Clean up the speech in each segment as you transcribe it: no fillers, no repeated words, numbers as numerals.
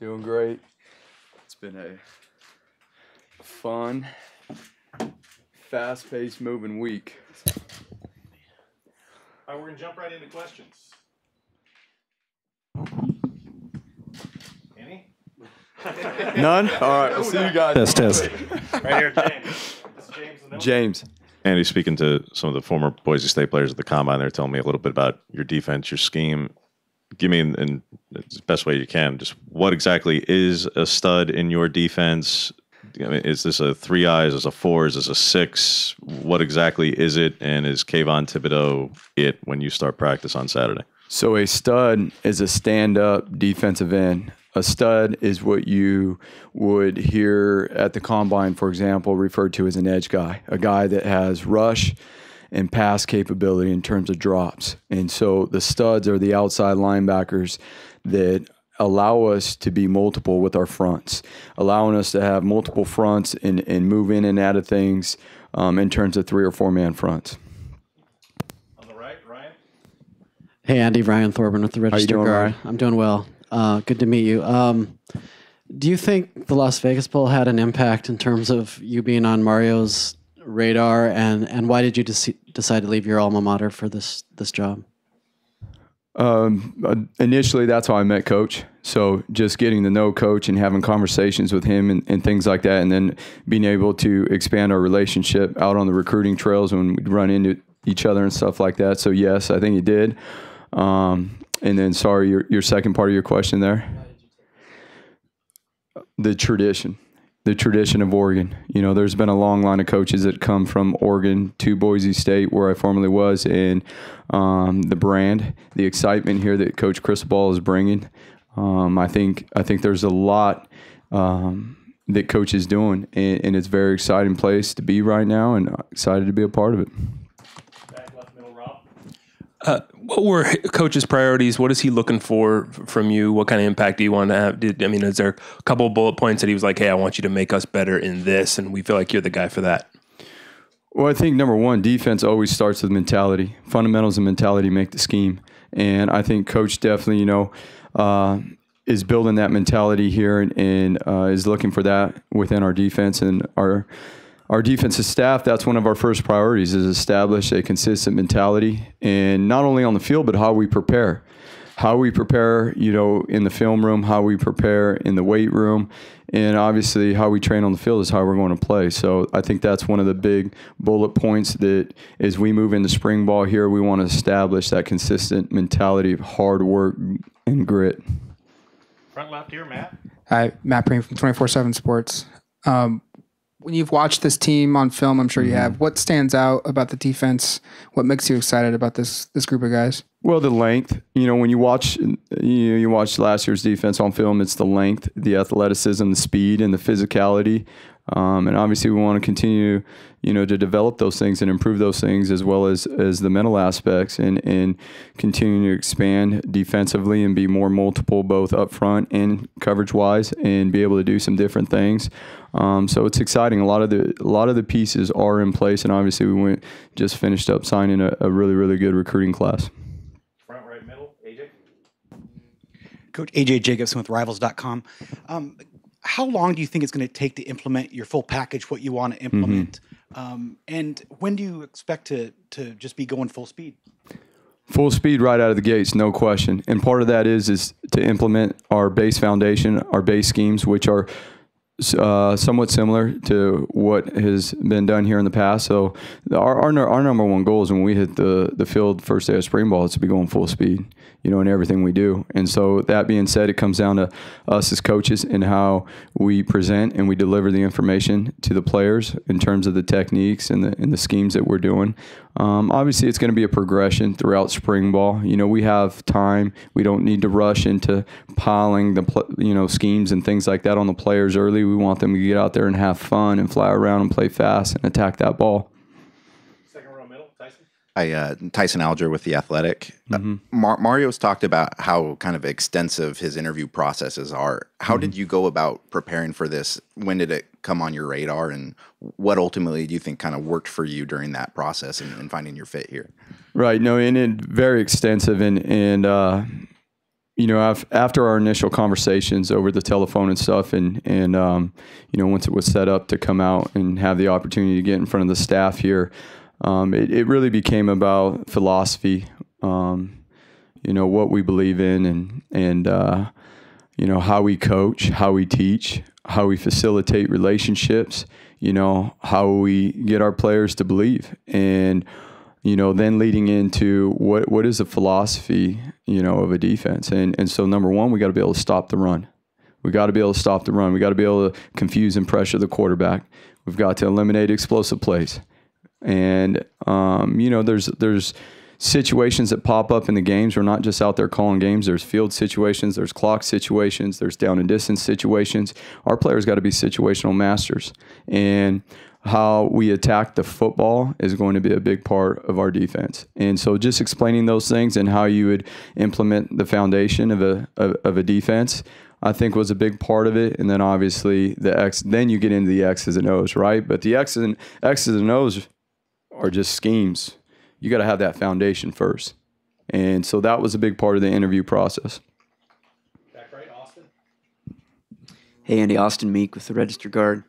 Doing great. It's been a fun, fast-paced, moving week. All right, we're going to jump right into questions. Any? None? All right, we'll see you guys. Test. Right here, James. This is James. And James. Andy, speaking to some of the former Boise State players at the Combine, they're telling me a little bit about your defense, your scheme. Give me, in the best way you can, just what exactly is a stud in your defense? I mean, is this a 3-eye? Is this a 4? Is this a 6? What exactly is it? And is Kayvon Thibodeau it when you start practice on Saturday? So a stud is a stand-up defensive end. A stud is what you would hear at the Combine, for example, referred to as an edge guy, a guy that has rush and pass capability in terms of drops. And so the studs are the outside linebackers that allow us to be multiple with our fronts, allowing us to have multiple fronts and move in and out of things in terms of 3 or 4 man fronts. on the right, Ryan. Hey, Andy, Ryan Thorburn with the Register doing, Guard. Ryan? I'm doing well. Good to meet you. Do you think the Las Vegas Bowl had an impact in terms of you being on Mario's radar, and why did you decide to leave your alma mater for this job? Initially, that's how I met Coach. So just getting to know Coach and having conversations with him and things like that, and then being able to expand our relationship out on the recruiting trails when we'd run into each other and stuff like that. So yes, I think it did. And then, sorry, your second part of your question there. The tradition of Oregon. You know, there's been a long line of coaches that come from Oregon to Boise State, where I formerly was, and the brand, the excitement here that Coach Cristobal is bringing. I think there's a lot that Coach is doing, and it's a very exciting place to be right now, and excited to be a part of it. Back left, middle, Rob. What were Coach's priorities? What is he looking for from you? What kind of impact do you want to have? Is there a couple of bullet points that he was like, hey, I want you to make us better in this, and we feel like you're the guy for that? Well, I think number one, defense always starts with mentality. Fundamentals and mentality make the scheme. And I think Coach definitely, is building that mentality here and is looking for that within our defense. And our defensive staff, that's one of our first priorities, is establish a consistent mentality. And not only on the field, but how we prepare. How we prepare, in the film room, how we prepare in the weight room, and obviously how we train on the field is how we're going to play. So I think that's one of the big bullet points that as we move into spring ball here, we want to establish that consistent mentality of hard work and grit. Front left here, Matt. Hi, Matt Preem from 24/7 Sports. When you've watched this team on film, I'm sure you have, what stands out about the defense? What makes you excited about this group of guys? Well, the length. When you watch last year's defense on film, it's the length, the athleticism, the speed, and the physicality. And obviously, we want to continue, to develop those things and improve those things, as well as the mental aspects, and continue to expand defensively and be more multiple, both up front and coverage wise, and be able to do some different things. So it's exciting. A lot of the pieces are in place, and obviously, we just finished up signing a really, really good recruiting class. Front right, middle, AJ. Coach AJ Jacobson with Rivals.com. How long do you think it's going to take to implement your full package, what you want to implement? And when do you expect to just be going full speed? Full speed right out of the gates, no question. And part of that is to implement our base foundation, our base schemes, which are somewhat similar to what has been done here in the past. So our number one goal is when we hit the field first day of spring ball is to be going full speed, in everything we do. And so that being said, it comes down to us as coaches and how we present and we deliver the information to the players in terms of the techniques and the schemes that we're doing. Obviously, it's going to be a progression throughout spring ball. We have time. We don't need to rush into piling the schemes and things like that on the players early. We want them to get out there and have fun and fly around and play fast and attack that ball. Second row, middle, Tyson. Hi, Tyson Alger with The Athletic. Mario's talked about how kind of extensive his interview processes are. How did you go about preparing for this? When did it come on your radar? And what ultimately do you think kind of worked for you during that process and finding your fit here? Right. No, and it very extensive. And after our initial conversations over the telephone and stuff, and once it was set up to come out and have the opportunity to get in front of the staff here, it really became about philosophy, what we believe in, and how we coach, how we teach, how we facilitate relationships, how we get our players to believe, and then leading into what is the philosophy, of a defense. And so number one, we got to be able to stop the run. We got to be able to stop the run. We got to be able to confuse and pressure the quarterback. We've got to eliminate explosive plays. And, there's situations that pop up in the games. We're not just out there calling games. There's field situations, there's clock situations, there's down and distance situations. Our players got to be situational masters. And how we attack the football is going to be a big part of our defense. And so just explaining those things and how you would implement the foundation of a defense, I think was a big part of it. And then obviously then you get into the X's and O's, right? But the X's and O's are just schemes. You got to have that foundation first. And so that was a big part of the interview process. Back right, Austin. Hey, Andy, Austin Meek with the Register Guard.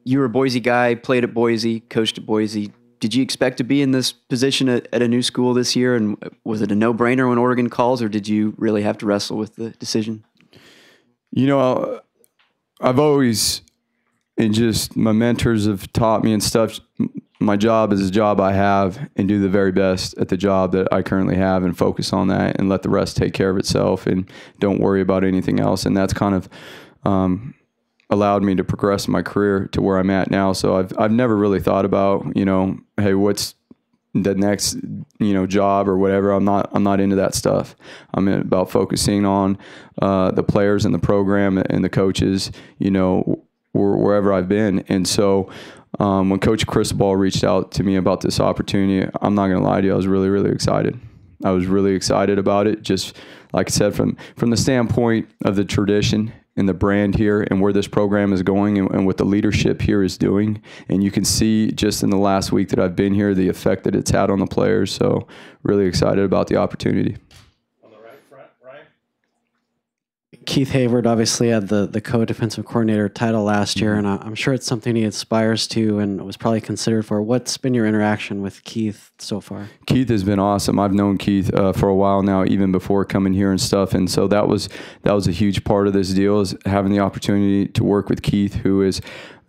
You were a Boise guy, played at Boise, coached at Boise. Did you expect to be in this position at a new school this year? And was it a no-brainer when Oregon calls, or did you really have to wrestle with the decision? I've always, and just my mentors have taught me and stuff, my job is a job I have, and do the very best at the job that I currently have and focus on that and let the rest take care of itself and don't worry about anything else. And that's kind of allowed me to progress in my career to where I'm at now. So I've never really thought about, hey, what's the next, job or whatever. I'm not into that stuff. I'm about focusing on the players and the program and the coaches, wherever I've been. And so when Coach Cristobal reached out to me about this opportunity, I'm not going to lie to you, I was really, really excited. I was really excited about it. Just like I said, from the standpoint of the tradition and the brand here and where this program is going and what the leadership here is doing. And you can see just in the last week that I've been here, the effect that it's had on the players. So really excited about the opportunity. On the right front, Ryan. Keith Hayward obviously had the co-defensive coordinator title last year, and I'm sure it's something he aspires to and was probably considered for. What's been your interaction with Keith so far? Keith has been awesome. I've known Keith for a while now, even before coming here and stuff. And so that was a huge part of this deal, is having the opportunity to work with Keith, who is,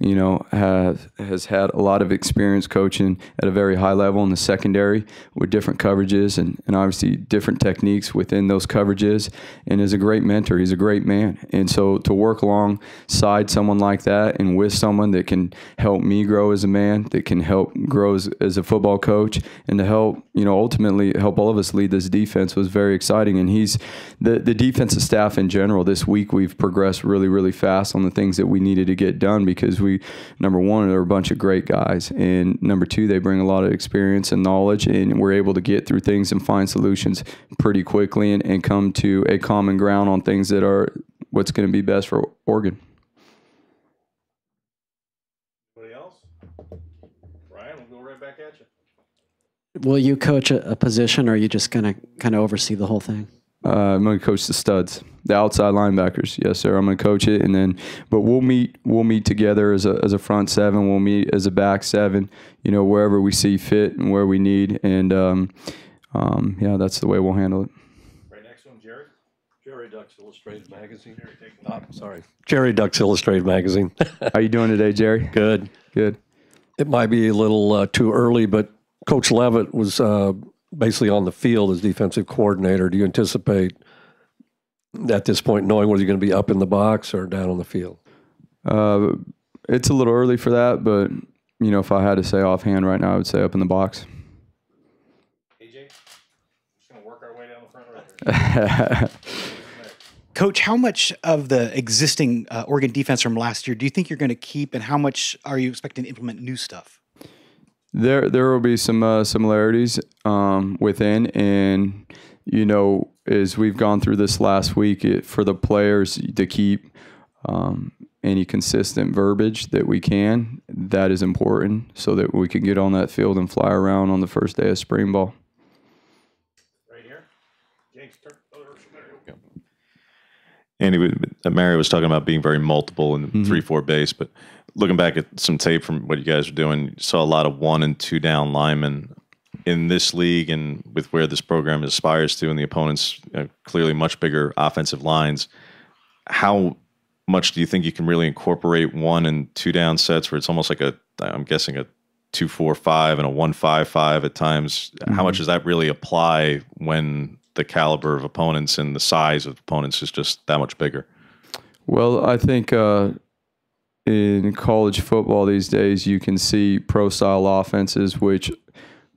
has had a lot of experience coaching at a very high level in the secondary with different coverages and obviously different techniques within those coverages, and is a great mentor. He's a great man. And so to work alongside someone like that and with someone that can help me grow as a man, that can help grow as a football coach, and to help, ultimately help all of us lead this defense was very exciting. And he's the defensive staff in general. This week we've progressed really, really fast on the things that we needed to get done, because number one, they're a bunch of great guys, and number two, they bring a lot of experience and knowledge, and we're able to get through things and find solutions pretty quickly and come to a common ground on things that are what's going to be best for Oregon. Anybody else? Ryan, we'll go right back at you. Will you coach a position, or are you just going to kind of oversee the whole thing? I'm going to coach the studs, the outside linebackers. Yes, sir. I'm going to coach it, and then, but we'll meet together as a front seven. We'll meet as a back seven. Wherever we see fit and where we need, and that's the way we'll handle it. Right next to him, Jerry. Jerry Ducks Illustrated Magazine. Jerry Ducks Illustrated Magazine. How you doing today, Jerry? Good. Good. It might be a little too early, but Coach Levitt was basically on the field as defensive coordinator. Do you anticipate at this point knowing whether you're going to be up in the box or down on the field? It's a little early for that, but if I had to say offhand right now, I would say up in the box. AJ, just going to work our way down the front right here. Coach, how much of the existing Oregon defense from last year do you think you're going to keep, and how much are you expecting to implement new stuff? There will be some similarities within, and as we've gone through this last week, for the players to keep any consistent verbiage that we can, that is important, so that we can get on that field and fly around on the first day of spring ball. Right here. James, there you go. Andy, Mario was talking about being very multiple in 3-4 base, but looking back at some tape from what you guys were doing, you saw a lot of 1 and 2 down linemen in this league, and with where this program aspires to, and the opponents clearly much bigger offensive lines. How much do you think you can really incorporate 1 and 2 down sets where it's almost like I'm guessing a 2-4-5 and a 1-5-5 at times? How much does that really apply when the caliber of opponents and the size of opponents is just that much bigger? Well, I think in college football these days, you can see pro-style offenses, which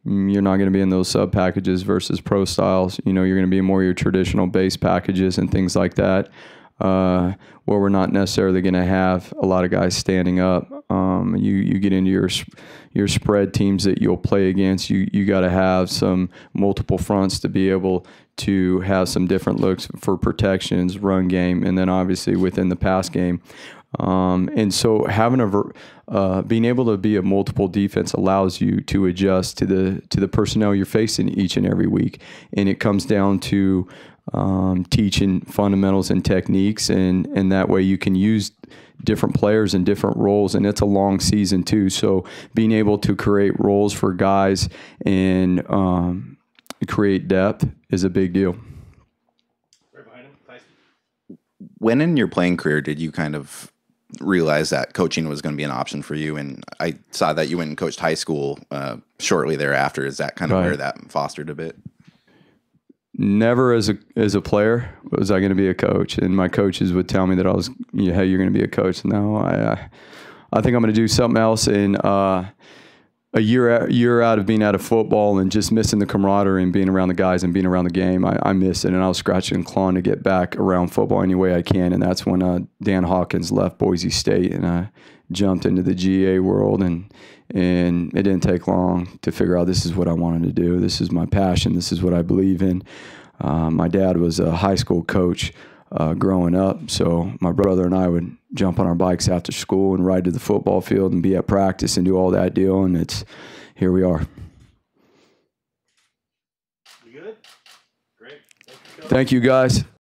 you're not going to be in those sub packages versus pro styles. You're going to be more your traditional base packages and things like that, where we're not necessarily going to have a lot of guys standing up. You get into your spread teams that you'll play against. You got to have some multiple fronts to be able to have some different looks for protections, run game, and then obviously within the pass game. And so having being able to be a multiple defense allows you to adjust to the personnel you're facing each and every week. And it comes down to teaching fundamentals and techniques, and that way you can use different players in different roles, and it's a long season too. So being able to create roles for guys and create depth is a big deal. Right behind him, Tyson. When in your playing career did you kind of realize that coaching was going to be an option for you? And I saw that you went and coached high school shortly thereafter. Is that kind of where that fostered a bit? Never as a player was I going to be a coach, and my coaches would tell me that hey, you're going to be a coach. No, I think I'm going to do something else. And a year out of being out of football and just missing the camaraderie and being around the guys and being around the game, I missed it, and I was scratching and clawing to get back around football any way I can. And that's when Dan Hawkins left Boise State, and I jumped into the GA world, and it didn't take long to figure out this is what I wanted to do. This is my passion. This is what I believe in. My dad was a high school coach growing up, so my brother and I would jump on our bikes after school and ride to the football field and be at practice and do all that deal, and here we are. You good? Great. Thank you, Coach. Thank you, guys.